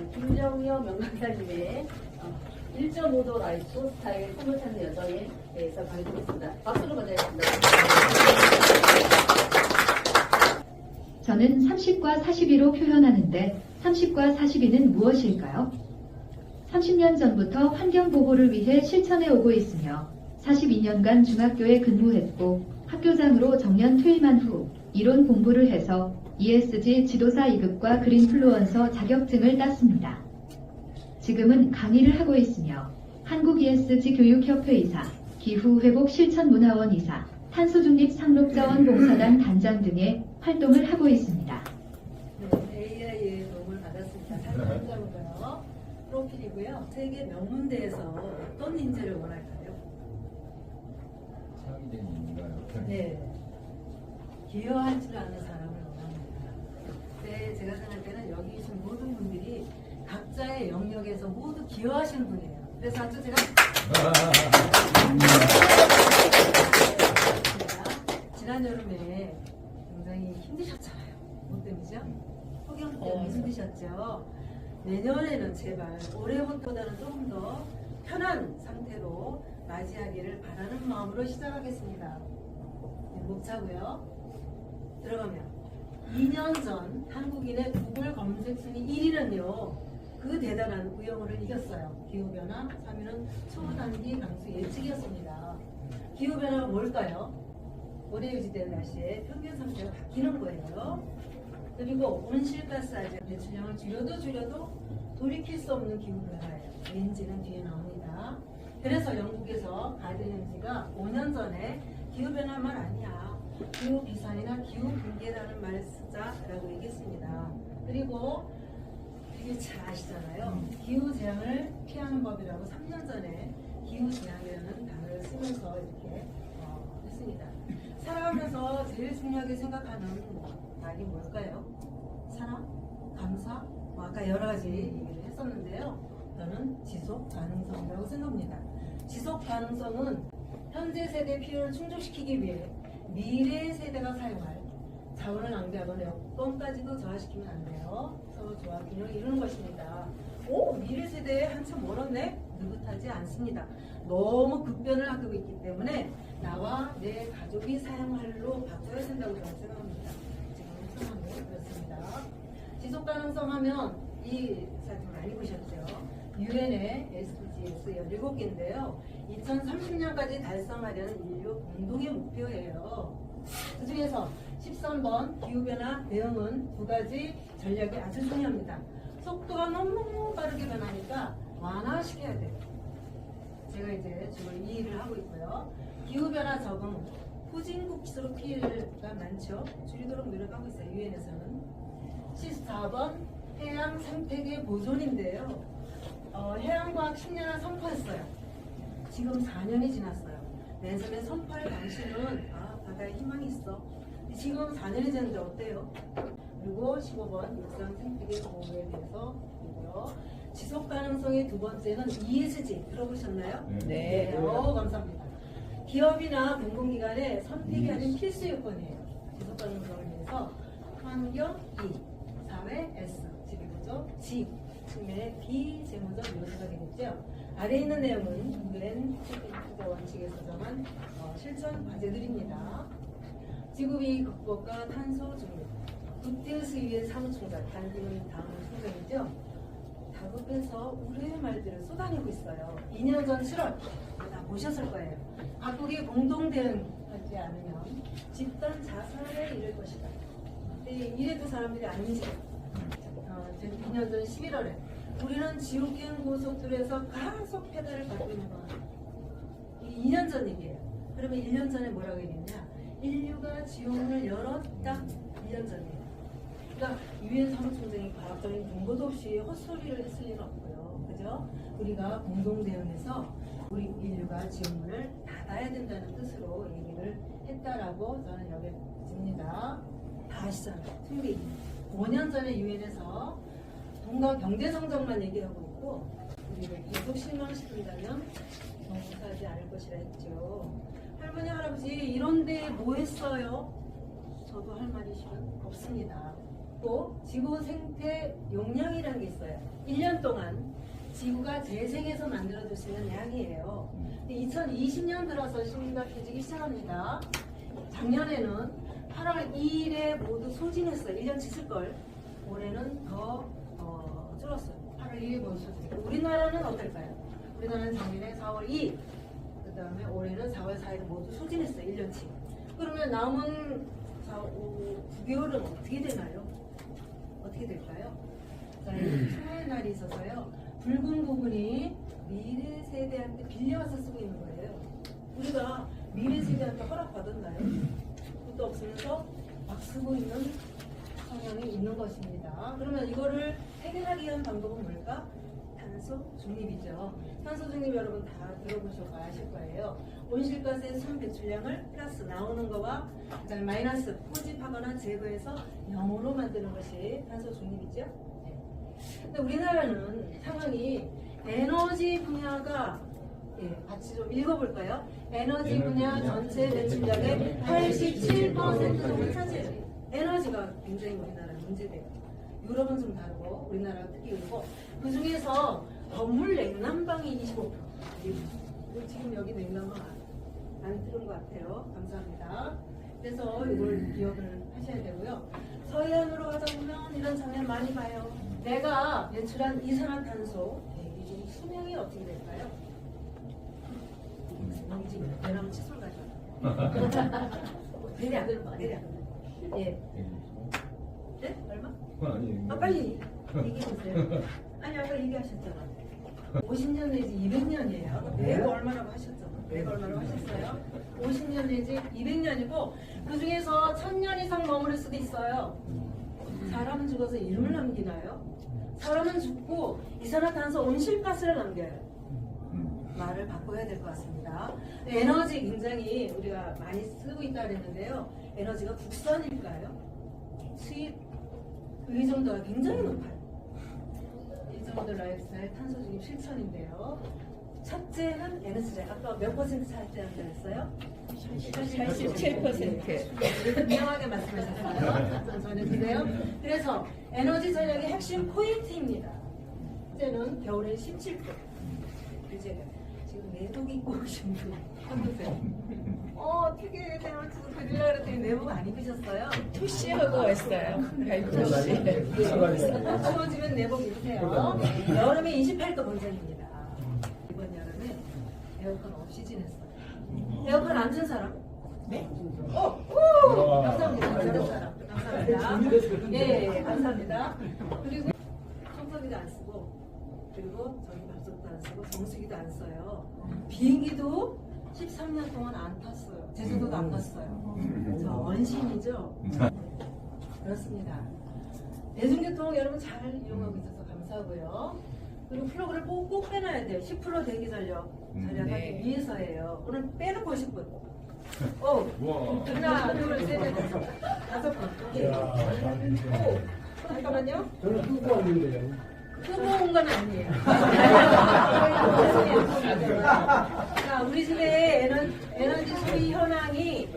김정여 명강사님의 1.5도 라이프 스타일 꿈을 찾는 여정에 대해서 강의드리겠습니다. 박수로 맞이하겠습니다. 저는 30과 42로 표현하는데 30과 42는 무엇일까요? 30년 전부터 환경보호를 위해 실천해 오고 있으며 42년간 중학교에 근무했고 학교장으로 정년 퇴임한 후 이론 공부를 해서 ESG 지도사 2급과 그린플루언서 자격증을 땄습니다. 지금은 강의를 하고 있으며 한국 ESG 교육협회 이사, 기후회복 실천문화원 이사, 탄소중립 상록자원봉사단 단장 등의 활동을 하고 있습니다. 네, AI의 도움을 받았습니다. 사진자고요. 프로필이고요. 세계 명문대에서 어떤 인재를 원할까요? 창의된 인가요? 네, 기여할 줄 아는 사람을 원합니다. 네, 제가 생각할 때는 여기 계신 모든 분들이 각자의 영역에서 모두 기여하시는 분이에요. 그래서 아주 제가 지난 여름에 굉장히 힘드셨잖아요. 뭐 때문이죠? 폭염 때문에 힘드셨죠? 내년에는 제발 올해부터보다는 조금 더 편한 상태로 맞이하기를 바라는 마음으로 시작하겠습니다. 네, 목 차고요. 들어가면 2년 전 한국인의 구글 검색 순위 1위는요. 그 대단한 우영우를 이겼어요. 기후변화 3위는 초단기 강수 예측이었습니다. 기후변화가 뭘까요? 오래 유지되는 날씨에 평균 상태가 바뀌는 거예요. 그리고 온실가스하지 배출량을 줄여도 돌이킬 수 없는 기후변화예요. 왠지는 뒤에 나옵니다. 그래서 영국에서 가든햄지가 5년 전에 기후변화만 아니야. 기후비상이나 기후붕괴라는 말을 쓰자라고 얘기했습니다. 그리고 되게 잘 아시잖아요. 기후재앙을 피하는 법이라고 3년 전에 기후재앙이라는 단어를 쓰면서 이렇게 했습니다. 살아가면서 제일 중요하게 생각하는 말이 뭘까요? 사랑, 감사, 아까 여러 가지 얘기를 했었는데요. 저는 지속 가능성이라고 생각합니다. 지속 가능성은 현재 세대의 필요를 충족시키기 위해 미래 세대가 사용할 자원을 낭비하거나 여건까지도 저하시키면 안 돼요. 서로 조화 균형을 이루는 것입니다. 오, 미래 세대에 한참 멀었네? 느긋하지 않습니다. 너무 급변을 하고 있기 때문에 나와 내 가족이 사용할로 바꿔야 된다고 저는 생각합니다. 지금 상황이 그렇습니다. 지속 가능성 하면 이 사진 많이 보셨죠? 유엔의 SDGs 17개인데요. 2030년까지 달성하려는 인류 공동의 목표예요. 그 중에서 13번 기후변화 대응은 두 가지 전략이 아주 중요합니다. 속도가 너무 빠르게 변하니까 완화시켜야 돼요. 제가 이제 주로 이 일을 하고 있고요. 기후변화 적응, 후진국수로 피해가 많죠. 줄이도록 노력하고 있어요. 유엔에서는. 14번 해양 생태계 보존인데요. 해양과학 10년을 선포했어요. 지금 4년이 지났어요. 맨 처음에 선포할 당시는 바다에 희망이 있어. 지금 4년이 지났는데 어때요? 그리고 15번 육상 생태계 보호에 대해서 이고요. 지속 가능성의 두 번째는 ESG 들어보셨나요? 네. 감사합니다. 기업이나 공공기관의 선택이 아닌 필수 요건이에요. 지속 가능성을 위해서 환경 E, 사회 S, 지배구조 G, 측면의 비재무적 요소가 되겠죠. 아래에 있는 내용은 유엔 투자 원칙에서 정한 실천 과제들입니다. 지구비 극복과 탄소 중립, 구테스 유엔 사무총장, 단기는 다음 총장이죠. 다급해서 우려의 말들을 쏟아내고 있어요. 2년 전 7월 다 보셨을 거예요. 각국이 공동 대응하지 않으면 집단 자살에 이를 것이다. 이래도 사람들이 아닌지 2년 전 11월에 우리는 지옥행 고속도로에서 가속 페달을 밟고 있는 거예요. 2년 전 얘기예요. 그러면 1년 전에 뭐라고 얘기했냐? 인류가 지옥문을 열었다. 1년 전이에요. 그러니까 유엔 사무총장이 과학적인 근거도 없이 헛소리를 했을 리는 없고요. 그죠? 우리가 공동 대응해서 우리 인류가 지옥문을 닫아야 된다는 뜻으로 얘기를 했다라고 저는 여겨집니다. 다 아시잖아요. 틀리 5년 전에 유엔에서 동강 경제 성장만 얘기하고 있고 우리를 계속 실망시킨다면 정복하지 않을 것이라 했죠. 할머니 할아버지 이런데 뭐 했어요? 저도 할 말이 실은 없습니다. 또 지구 생태 용량이라는 게 있어요. 있어요. 1년 동안 지구가 재생해서 만들어줄 수 있는 양이에요. 2020년 들어서 심각해지기 시작합니다. 작년에는 8월 2일에 모두 소진했어요. 1년치 쓸걸. 올해는 더 줄었어요. 8월 2일에 모두 소진했어요. 우리나라는 어떨까요? 우리나라는 작년에 4월 2일, 그 다음에 올해는 4월 4일 모두 소진했어요. 1년치. 그러면 남은 9개월은 어떻게 되나요? 어떻게 될까요? 자, 초의 날이 있어서요. 붉은 부분이 미래 세대한테 빌려와서 쓰고 있는 거예요. 우리가 미래 세대한테 허락받았나요? 그것도 없으면서 막 쓰고 있는 성향이 있는 것입니다. 그러면 이거를 해결하기 위한 방법은 뭘까? 탄소 중립이죠. 탄소 중립 여러분 다 들어보시고 아실 거예요. 온실가스의 순 배출량을 플러스 나오는 거와 그다음에 마이너스 포집하거나 제거해서 0으로 만드는 것이 탄소 중립이죠. 네. 근데 우리나라는 상황이 에너지 분야가 같이 좀 읽어볼까요? 에너지 분야 전체 배출량의 87% 정도 차지해요. 에너지가 굉장히 우리나라 문제돼요. 유럽은 좀 다르고 우리나라가 특히 그리고 그 중에서 건물 냉난방이 25%. 지금 여기 냉난방 안 틀은 것 같아요. 감사합니다. 그래서 이걸 기억을 하셔야 되고요. 서해안으로 가다 보면 이런 장면 많이 봐요. 내가 배출한 이산화탄소 대기 중 수명이 어떻게 될까요? 지금 대나무 칫솔 가져와. 대략. 예. 네? 얼마? 아 빨리 얘기해보세요. 아니 아까 얘기하셨잖아. 50년 내지 200년이에요. 내가 얼마라고 하셨잖아. 내가 얼마라고 하셨어요? 50년 내지 200년이고 그 중에서 1000년 이상 머무를 수도 있어요. 사람은 죽어서 이름을 남기나요? 사람은 죽고 이산화탄소 온실가스를 남겨요. 말을 바꿔야 될 것 같습니다. 에너지 굉장히 우리가 많이 쓰고 있다 그랬는데요. 에너지가 국산일까요? 수입 이 정도가 굉장히 높아요. 이 정도 라이프스타일 탄소 중립 실천인데요. 첫째는 에너지. 아까 몇 퍼센트 차지한다고 했어요? 87%. 명확하게 말씀하셨어요. 좀 전해주세요. 그래서 에너지 전략의 핵심 포인트입니다. 첫째는 겨울에 17%. 이제 지금 내복 입고 오신 분 한두세요. 특이하게 대만치도 그리려고 그랬더니 내복 안 입으셨어요? 투시하고 왔어요. 투시. 추워지면 내복 입으세요. 여름에 28도 본전입니다. 이번 여름에 에어컨 없이 지냈어요. 에어컨 안 튼 사람? 네? 감사합니다. 다른 사람. 감사합니다. 예, 감사합니다. 그리고 청소기도 안 쓰고, 그리고 저희 밥솥도 안 쓰고, 정수기도 안 써요. 비행기도 13년 동안 안 탔어요. 제주도도 안 갔어요. 저 원신이죠? 그렇습니다. 대중교통 여러분 잘 이용하고 있어서 감사하고요. 그리고 플러그를 꼭 빼놔야 돼요. 10% 대기 절약하기 위해서예요. 오늘 빼놓고 오실 분. 하나, 둘, 셋, 넷, 다섯 분. 잠깐만요. 저는 끄고 왔는데요. 끄고 온 건 아니에요. 자, 우리 집에 에너지 소비 현황이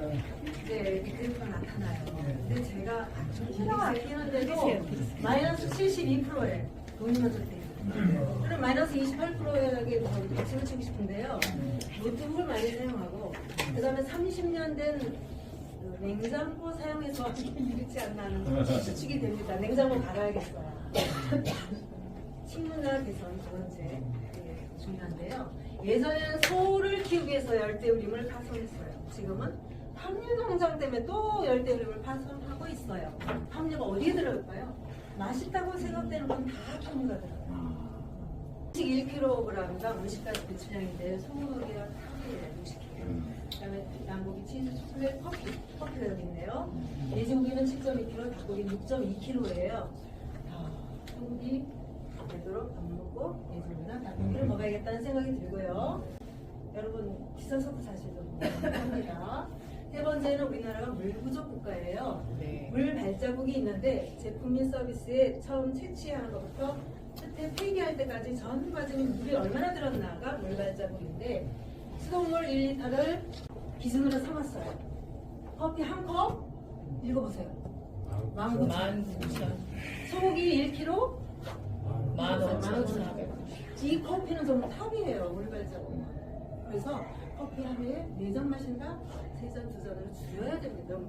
이제 그래프가 나타나요. 근데 제가 좀 길게 했는데도 마이너스 72%에 돈이면 좋대요. 그럼 마이너스 28%에게 박수를 치고 싶은데요. 노트북을 많이 사용하고 그 다음에 30년 된 냉장고 사용해서 이렇지 않나 하는 추측이 됩니다. 냉장고 갈아야겠어요. 식문화 개선 두 번째 중요한데요. 예전에는 소를 키우기 위해서 열대우림을 파손했어요. 지금은 함유 농장 때문에 또 열대우림을 파손하고 있어요. 함유가 어디에 들어갈까요? 맛있다고 생각되는 건 다 함유가 들어가요. 음식 1kg당 온실가스 배출량인데 소고기랑 탕이에요. 60kg. 그다음에 양고기, 치즈, 초콜릿, 커피가 여기 있네요. 돼지고기는 7.2kg, 닭고기는 6.2kg예요. 소고기 되도록 밥 먹고 돼지고기나 닭고기를 먹어야겠다는 생각이 들고요. 여러분 비싸서도 사실 좀 합니다. 세 번째는 우리나라가 물 부족 국가예요. 물 발자국이 있는데 제품 및 서비스에 처음 채취하는 것부터 끝에 폐기할 때까지 전 과정에 물이 얼마나 들었나가 물 발자국인데 수돗물 1리터를 기준으로 삼았어요. 커피 한 컵 읽어보세요. 19,000. 소고기 1kg 15,400원. 이 커피는 정말 탑이에요, 우리 발자국. 그래서 커피 하루에 4잔 마신다? 3잔, 2잔으로 줄여야 됩니다. 너무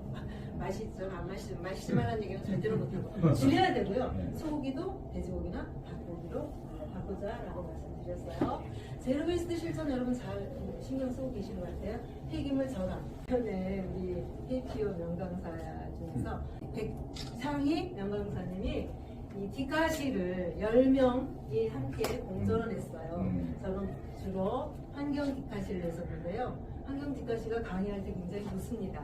마시죠, 안 마시지 말라는 얘기는 절대로 못하고 줄여야 되고요. 소고기도 돼지고기나 닭고기로 바꾸자라고 말씀드렸어요. 제로웨이스트 실천 여러분 잘 신경 쓰고 계시는 것 같아요. 폐기물 저감. 전에 우리 KPO 명강사 중에서 백상희 명강사님이 이 디카시를 10명이 함께 공전을 했어요. 저는 주로 환경 디카시를 했었는데요. 환경 디카시가 강의할 때 굉장히 좋습니다.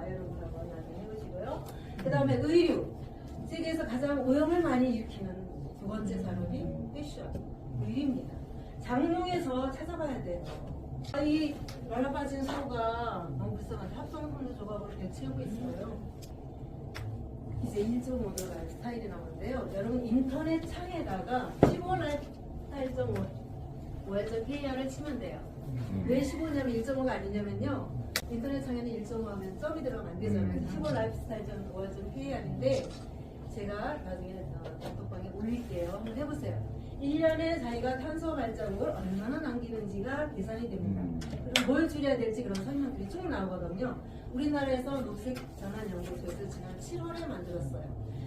여러분 한번 나중에 해보시고요. 그 다음에 의류. 세계에서 가장 오염을 많이 일으키는 두 번째 산업이 패션, 의류입니다. 장롱에서 찾아봐야 돼요. 이 말라빠진 소가 너무 불쌍한데 합성선도 조각으로 배치하고 있어요. 이제 1.5도 라이프 스타일이 나오는데요. 여러분 인터넷 창에다가 15 라이프 스타일 1.5.KR을 치면 돼요. 왜 15냐면 1.5가 아니냐면요. 인터넷 창에는 1.5 하면 점이 들어가면 안 되잖아요. 15 라이프 스타일 5.KR인데 제가 나중에 단톡방에 올릴게요. 한번 해보세요. 1년에 자기가 탄소 발자국을 얼마나 남기는지가 계산이 됩니다. 그럼 뭘 줄여야 될지 그런 설명들이 쭉 나오거든요. 우리나라에서 녹색전환연구소에서 지난 7월에 만들었어요.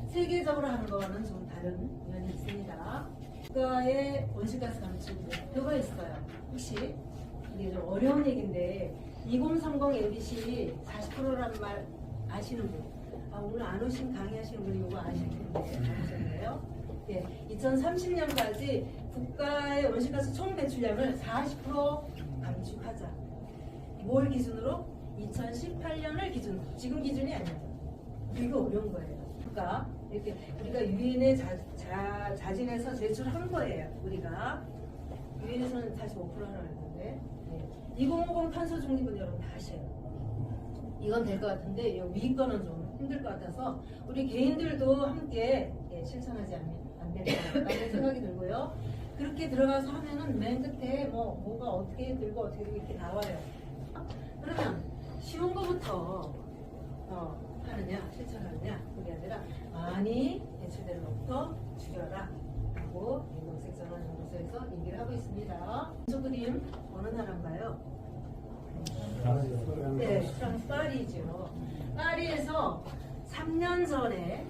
세계적으로 하는 거와는 좀 다른 면이 있습니다. 국가의 온실가스 감축 목표가 있어요. 혹시 이게 좀 어려운 얘기인데 2030 MBC 40%란 말 아시는 분? 오늘 안 오신 강의하시는 분이 이거 아실 텐데 아셨나요? 예, 2030년까지 국가의 온실가스 총 배출량을 40% 감축하자. 뭘 기준으로? 2018년을 기준으로. 지금 기준이 아니죠. 이거 어려운 거예요. 그러니까 이렇게 우리가 유엔에 자진해서 제출한 거예요. 우리가 유엔에서는 45%를 했는데 2050 탄소 중립은 여러분 다 아셔요. 이건 될 것 같은데 이 위 거는 좀 힘들 것 같아서 우리 개인들도 함께 실천하지 안 될까라는 생각이 들고요. 그렇게 들어가서 하면은 맨 끝에 뭐가 어떻게 들고 어떻게 들고 이렇게 나와요. 그러면 쉬운 거부터 하느냐 실천하느냐 그게 아니라 많이 배출되는 것부터 줄여라 하고 녹색전환연구소에서 얘기를 하고 있습니다. 저 그림 어느 나라인가요? 네, 프랑스 파리죠. 파리에서 3년 전에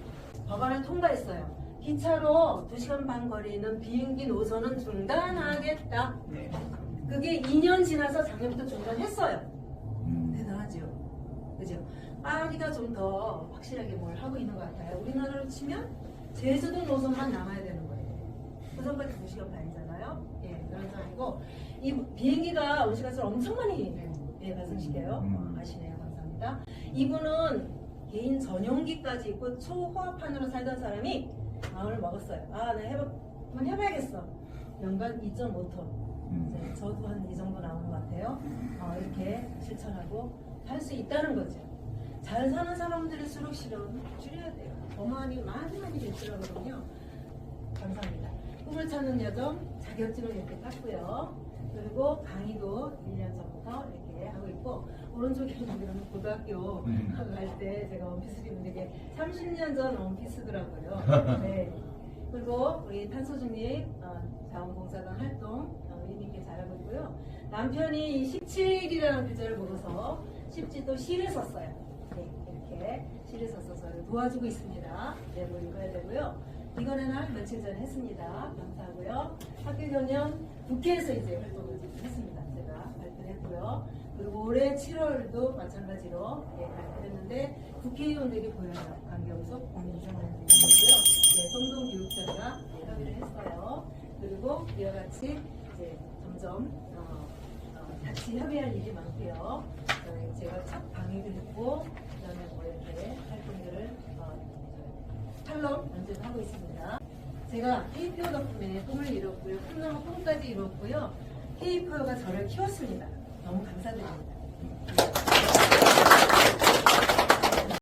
법안을 통과했어요. 기차로 2시간 반 거리는 비행기 노선은 중단하겠다. 그게 2년 지나서 작년부터 중단했어요. 대단하죠. 그죠? 파리가 좀 더 확실하게 뭘 하고 있는 것 같아요. 우리나라로 치면 제주도 노선만 남아야 되는 거예요. 그 전까지 2시간 반이잖아요. 예, 그런 상황이고 이 비행기가 온실가스를 엄청 많이 발생시켜요. 아시네요. 감사합니다. 이분은 개인 전용기까지 있고 초호화판으로 살던 사람이 마음을 먹었어요. 한번 해봐야겠어. 연간 2.5톤. 저도 한 이 정도 나오는 것 같아요. 이렇게 실천하고 할 수 있다는 거죠. 잘 사는 사람들일수록 실은 줄여야 돼요. 더 많이 배출하거든요. 감사합니다. 꿈을 찾는 여정 자격증을 이렇게 땄고요. 그리고 강의도 1년 전부터 이렇게 하고 있고 오른쪽에 보면 고등학교 갈 때 제가 원피스 입은 게 30년 전 원피스더라고요. 네. 그리고 우리 탄소중립 자원봉사단 활동 의미있게 잘하고 있고요. 남편이 17일이라는 글자를 보고서 10지도 시를 썼어요. 네, 이렇게 시를 썼어서 도와주고 있습니다. 네, 뭐 읽어야 되고요. 이거는 한 며칠 전에 했습니다. 감사하고요. 학교 경영 국회에서 이제 활동을 했습니다. 제가 발표를 했고요. 그리고 올해 7월도 마찬가지로 발표했는데 국회의원들이 보여요. 강경석 공인정원들이 있고요. 성동교육자가 협의를 했어요. 그리고 이와 같이 이제 점점 같이 협의할 일이 많고요. 제가 첫 강의를 했고 그다음에 뭐 이렇게 활동들을 탈럼 연주를 하고 있습니다. 제가 KPO 덕분에 꿈을 이뤘고요. 꿈나무 꿈까지 이뤘고요. KPO가 저를 키웠습니다. 너무 감사드립니다.